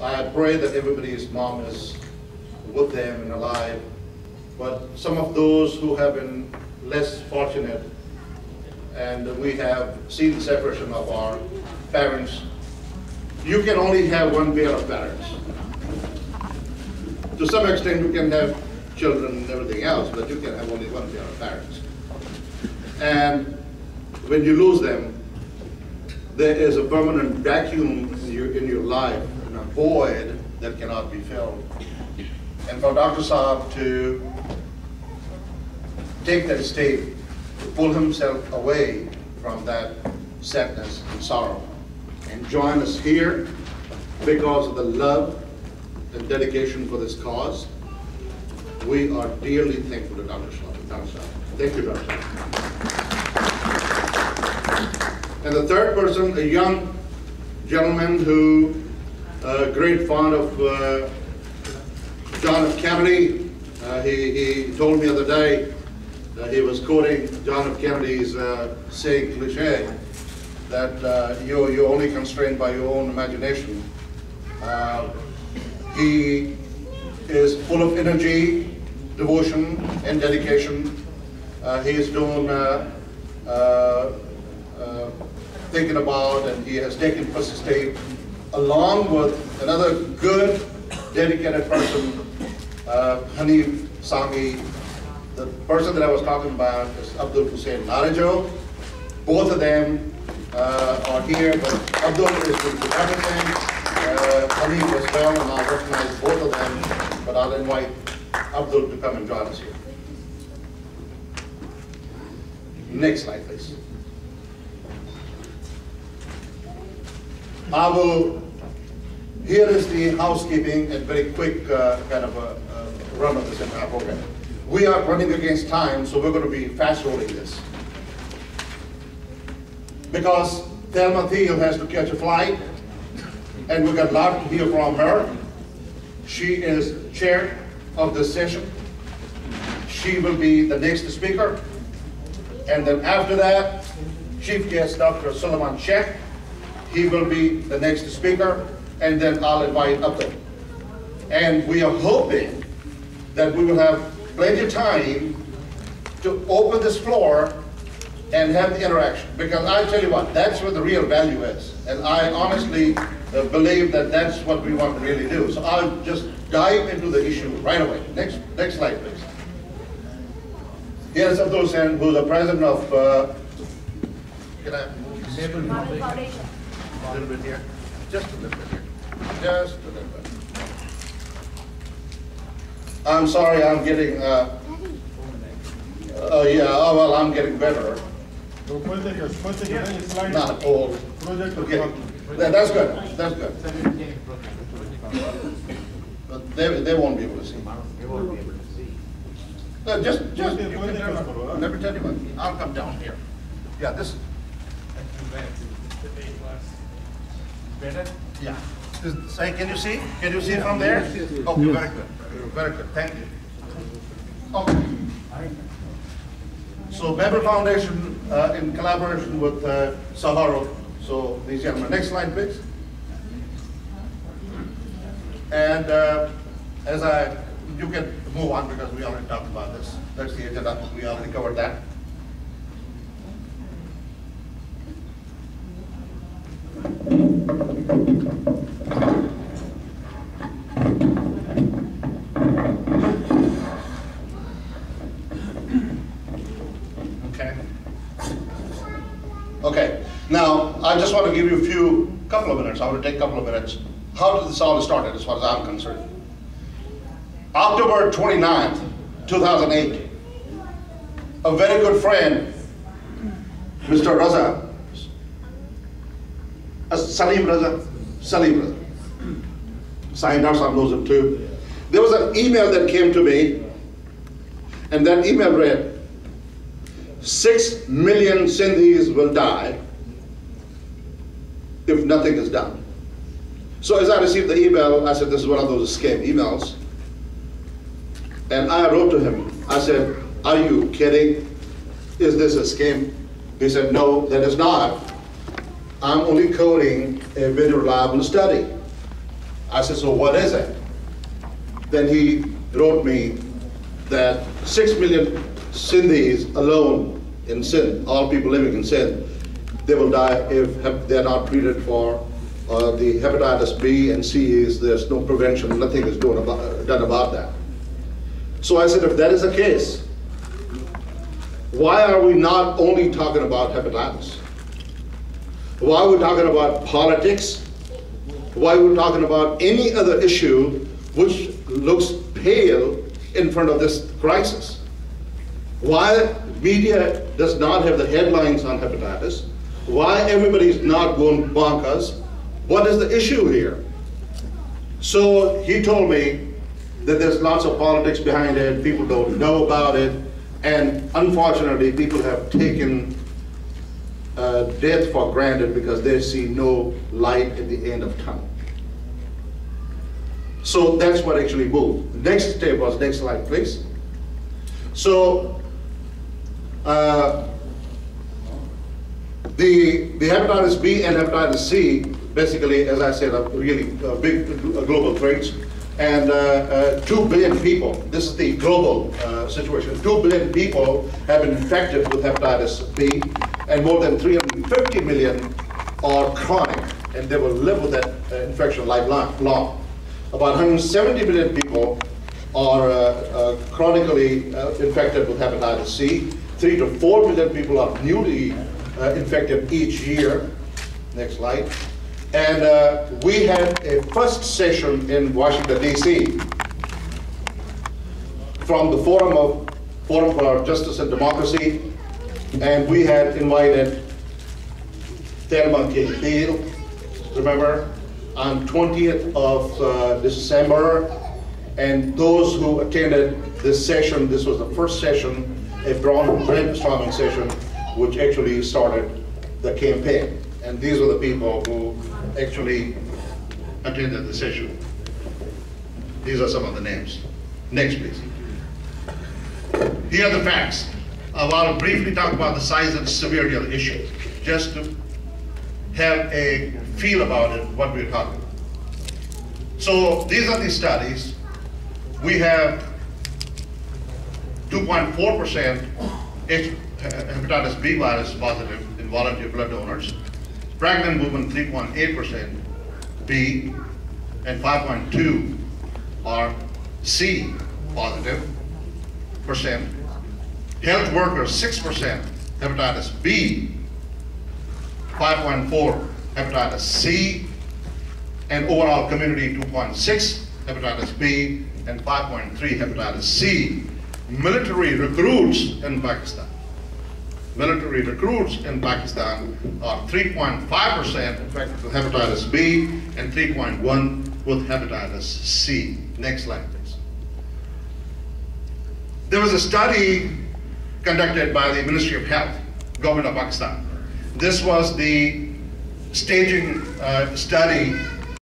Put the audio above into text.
I pray that everybody's mom is with them and alive. But some of those who have been less fortunate, and we have seen the separation of our parents, you can only have one pair of parents. To some extent, you can have children and everything else, but you can have only one pair of parents. And when you lose them, there is a permanent vacuum in your life, and a void that cannot be filled. And for Dr. Saab to take that step, to pull himself away from that sadness and sorrow, and join us here because of the love and dedication for this cause, we are dearly thankful to Dr. Saab. Thank you, Dr. Saab. And the third person, a young gentleman who, great fan of John F. Kennedy. He told me the other day that he was quoting John F. Kennedy's saying cliche that you're only constrained by your own imagination. He is full of energy, devotion, and dedication. He is doing thinking about, and he has taken first step along with another good, dedicated person, Hanif Sami. The person that I was talking about is Abdul Hussain Narajo. Both of them are here, but Abdul is doing everything. Hanif as well, and I'll recognize both of them, but I'll invite Abdul to come and join us here. Next slide, please. Here is the housekeeping and very quick kind of a run of this entire program. We are running against time, so we're going to be fast rolling this. Because Thelma Thiel has to catch a flight, and we've got a lot to hear from her. She is chair of this session. She will be the next speaker. And then after that, Chief Guest Dr. Suleiman Sheikh. He will be the next speaker, and then I'll invite Abdul. And we are hoping that we will have plenty of time to open this floor and have the interaction. Because I tell you what, that's where the real value is. And I honestly believe that that's what we want to really do. So I'll just dive into the issue right away. Next slide, please. Here's Abdul Hussain, who's the president of, can I move? Foundation. A little bit here, just a little bit here, just a little bit. I'm sorry, I'm getting, yeah, oh well, I'm getting better. Not old. Okay, that's good, that's good. But they won't be able to see. They won't be able to see. Just, you can never tell anyone. I'll come down here. Yeah, this. Better? Yeah. Say, can you see? Can you see from there? Okay, very good. Very good. Thank you. Okay. So Weber Foundation in collaboration with Sahara. So these gentlemen. Next slide, please. And you can move on because we already talked about this. That's the agenda. We already covered that. Okay. Now, I just want to give you a couple of minutes. I want to take a couple of minutes. How did this all start, as far as I'm concerned? October 29th, 2008, a very good friend, Mr. Raza, Salim Raza, Dr. Saab knows him too. There was an email that came to me, and that email read, 6 million Sindhis will die if nothing is done. So as I received the email, I said, this is one of those scam emails. And I wrote to him, I said, are you kidding? Is this a scam? He said, no, that is not. I'm only quoting a very reliable study. I said, so what is it? Then he wrote me that 6 million Sindhis alone in Sindh, all people living in Sindh, they will die if they're not treated for the hepatitis B and C. There's no prevention, nothing is done about that. So I said, if that is the case, why are we not only talking about hepatitis? Why are we talking about politics? Why are we talking about any other issue which looks pale in front of this crisis? Why media does not have the headlines on hepatitis? Why everybody's not going bonkers? What is the issue here? So he told me that there's lots of politics behind it, people don't know about it, and unfortunately people have taken death for granted because they see no light at the end of tunnel. So that's what actually moved. The next step was, next slide please. So the hepatitis B and hepatitis C, basically, as I said, are really big global threats. And 2 billion people, this is the global situation, 2 billion people have been infected with hepatitis B, and more than 350 million are chronic, and they will live with that infection lifelong. About 170 million people are chronically infected with hepatitis C. 3 to 4 million people are newly infected each year. Next slide. And we had a first session in Washington, D.C. from the Forum for Justice and Democracy, and we had invited Thelma K. Thiel, remember, on 20th of December, and those who attended this session, this was the first session, a brainstorming session, which actually started the campaign. And these were the people who actually attended the session. These are some of the names. Next, please. Here are the facts. I want to briefly talk about the size and severity of the issue, just to have a feel about it, what we're talking about. So these are the studies. We have 2.4% hepatitis B virus positive in volunteer blood donors. Pregnant women 3.8% B, and 5.2 are C positive percent. Health workers 6% hepatitis B, 5.4 hepatitis C, and overall community 2.6 hepatitis B and 5.3 hepatitis C. Military recruits in Pakistan. Military recruits in Pakistan are 3.5% infected with hepatitis B and 3.1% with hepatitis C. Next slide, please. There was a study conducted by the Ministry of Health, Government of Pakistan. This was the staging study